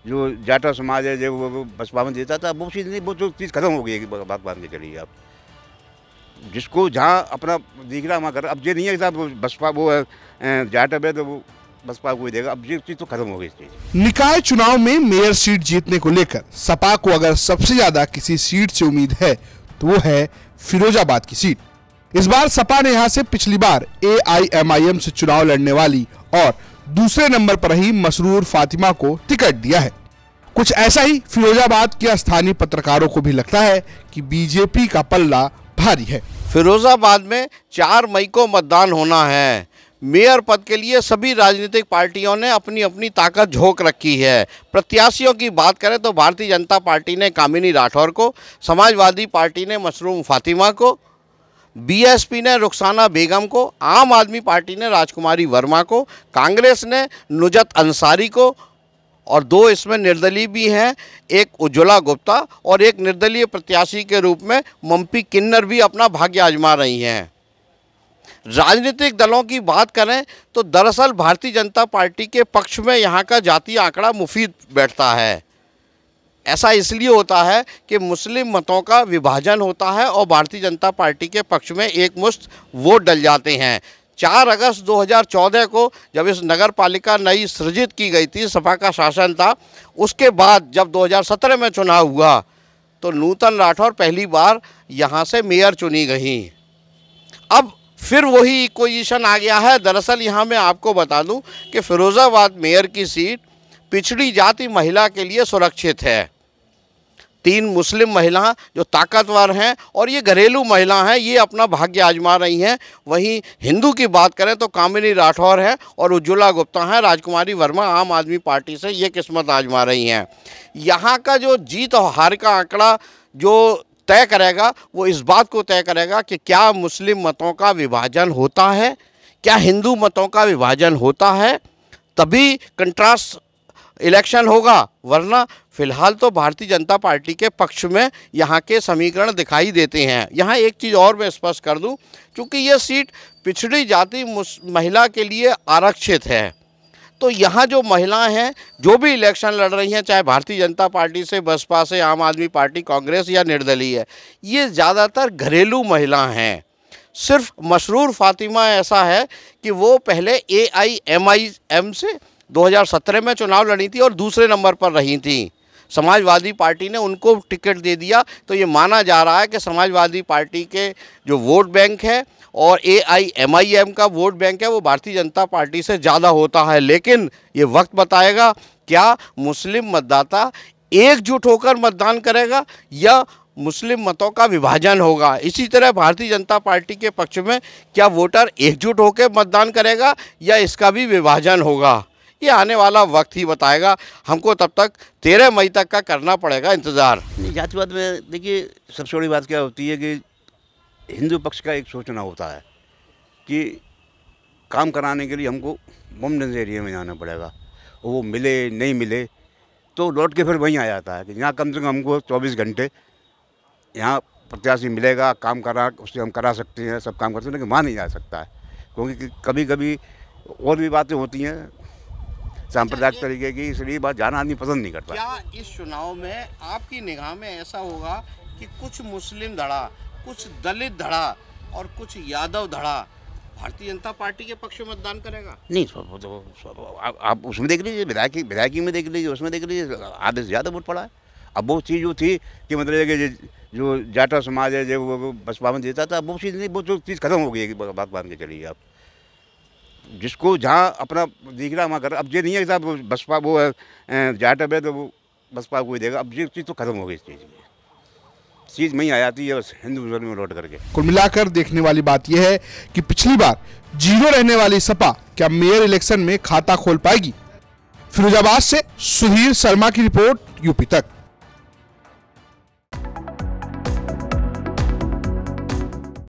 जो जाटा समाज है जो वो बसपा में देता था, वो चीज़ नहीं, वो जो चीज़ खत्म हो गई है। बात मान के चलिए आप, जिसको जहाँ अपना दिख रहा वहाँ कर। अब ये नहीं है कि बसपा वो जाटा पे तो वो बसपा को ही देगा। अब ये चीज़ तो खत्म हो गई इस चीज़। निकाय चुनाव में मेयर सीट जीतने को लेकर सपा को अगर सबसे ज्यादा किसी सीट से उम्मीद है तो वो है फिरोजाबाद की सीट। इस बार सपा ने यहां से पिछली बार AIMIM से चुनाव लड़ने वाली और दूसरे नंबर पर रही मसरूर फातिमा को टिकट दिया है। कुछ ऐसा ही फिरोजाबाद के स्थानीय पत्रकारों को भी लगता है कि बीजेपी का पल्ला भारी है। फिरोजाबाद में 4 मई को मतदान होना है। मेयर पद के लिए सभी राजनीतिक पार्टियों ने अपनी अपनी ताकत झोंक रखी है। प्रत्याशियों की बात करें तो भारतीय जनता पार्टी ने कामिनी राठौर को, समाजवादी पार्टी ने मशरूम फातिमा को, BSP ने रुखसाना बेगम को, आम आदमी पार्टी ने राजकुमारी वर्मा को, कांग्रेस ने नुजत अंसारी को और 2 इसमें निर्दलीय भी हैं, एक उज्ज्वला गुप्ता और एक निर्दलीय प्रत्याशी के रूप में मम्पी किन्नर भी अपना भाग्य आजमा रही हैं। राजनीतिक दलों की बात करें तो दरअसल भारतीय जनता पार्टी के पक्ष में यहाँ का जातीय आंकड़ा मुफीद बैठता है। ऐसा इसलिए होता है कि मुस्लिम मतों का विभाजन होता है और भारतीय जनता पार्टी के पक्ष में एकमुश्त वोट डल जाते हैं। 4 अगस्त 2014 को जब इस नगर पालिका नई सृजित की गई थी, सपा का शासन था, उसके बाद जब 2017 में चुनाव हुआ तो नूतन राठौर पहली बार यहाँ से मेयर चुनी गई। अब फिर वही इक्वेशन आ गया है। दरअसल यहाँ मैं आपको बता दूं कि फिरोजाबाद मेयर की सीट पिछड़ी जाति महिला के लिए सुरक्षित है। 3 मुस्लिम महिला जो ताकतवर हैं और ये घरेलू महिला हैं, ये अपना भाग्य आजमा रही हैं। वहीं हिंदू की बात करें तो कामिनी राठौर है और उज्ज्वला गुप्ता हैं, राजकुमारी वर्मा आम आदमी पार्टी से ये किस्मत आजमा रही हैं। यहाँ का जो जीत और हार का आंकड़ा जो तय करेगा वो इस बात को तय करेगा कि क्या मुस्लिम मतों का विभाजन होता है, क्या हिंदू मतों का विभाजन होता है, तभी कंट्रास्ट इलेक्शन होगा। वरना फिलहाल तो भारतीय जनता पार्टी के पक्ष में यहाँ के समीकरण दिखाई देते हैं। यहाँ एक चीज़ और मैं स्पष्ट कर दूं, क्योंकि ये सीट पिछड़ी जाति महिला के लिए आरक्षित है, तो यहाँ जो महिलाएं हैं जो भी इलेक्शन लड़ रही हैं, चाहे भारतीय जनता पार्टी से, बसपा से, आम आदमी पार्टी, कांग्रेस या निर्दलीय है, ये ज़्यादातर घरेलू महिला हैं। सिर्फ मशरूर फातिमा ऐसा है कि वो पहले AIMIM से 2017 में चुनाव लड़ी थी और दूसरे नंबर पर रही थी। समाजवादी पार्टी ने उनको टिकट दे दिया, तो ये माना जा रहा है कि समाजवादी पार्टी के जो वोट बैंक है और AIMIM का वोट बैंक है वो भारतीय जनता पार्टी से ज़्यादा होता है। लेकिन ये वक्त बताएगा क्या मुस्लिम मतदाता एकजुट होकर मतदान करेगा या मुस्लिम मतों का विभाजन होगा। इसी तरह भारतीय जनता पार्टी के पक्ष में क्या वोटर एकजुट होकर मतदान करेगा या इसका भी विभाजन होगा, ये आने वाला वक्त ही बताएगा। हमको तब तक 13 मई तक का करना पड़ेगा इंतज़ार। जातिवाद में देखिए सबसे बड़ी बात क्या होती है कि हिंदू पक्ष का एक सोचना होता है कि काम कराने के लिए हमको मुमकिन एरिया में जाना पड़ेगा, वो मिले नहीं मिले तो लौट के फिर वहीं आ जाता है कि यहाँ कम से कम हमको 24 घंटे यहाँ प्रत्याशी मिलेगा, काम करा उससे हम करा सकते हैं, सब काम करते हैं, लेकिन वहाँ नहीं जा सकता है क्योंकि कभी कभी और भी बातें होती हैं सांप्रदायिक तरीके की, इसलिए बात जाना आदमी पसंद नहीं करता। क्या इस चुनाव में आपकी निगाह में ऐसा होगा कि कुछ मुस्लिम धड़ा, कुछ दलित धड़ा और कुछ यादव धड़ा भारतीय जनता पार्टी के पक्ष में मतदान करेगा? नहीं, आप उसमें देख लीजिए, विधायकी में देख लीजिए, उसमें देख लीजिए, आधे से ज़्यादा वोट पड़ा है। अब वो चीज़ जो थी कि मतलब कि जो जाटा समाज है जो वो बसपा में देता था, वो चीज़ नहीं, वो जो चीज़ खत्म हो गई है। बात मान के चलिए आप, जिसको जहाँ अपना दिख रहा वहाँ कर। अब ये नहीं है कि बसपा वो जाटा पे तो वो बसपा को ही देगा। अब ये चीज़ तो खत्म हो गई, इस चीज़ में ही आ जाती है बस हिंदू मुस्लिम में लौट करके। कुल मिलाकर देखने वाली बात यह है कि पिछली बार 0 रहने वाली सपा क्या मेयर इलेक्शन में खाता खोल पाएगी। फिरोजाबाद से सुधीर शर्मा की रिपोर्ट, यूपी तक।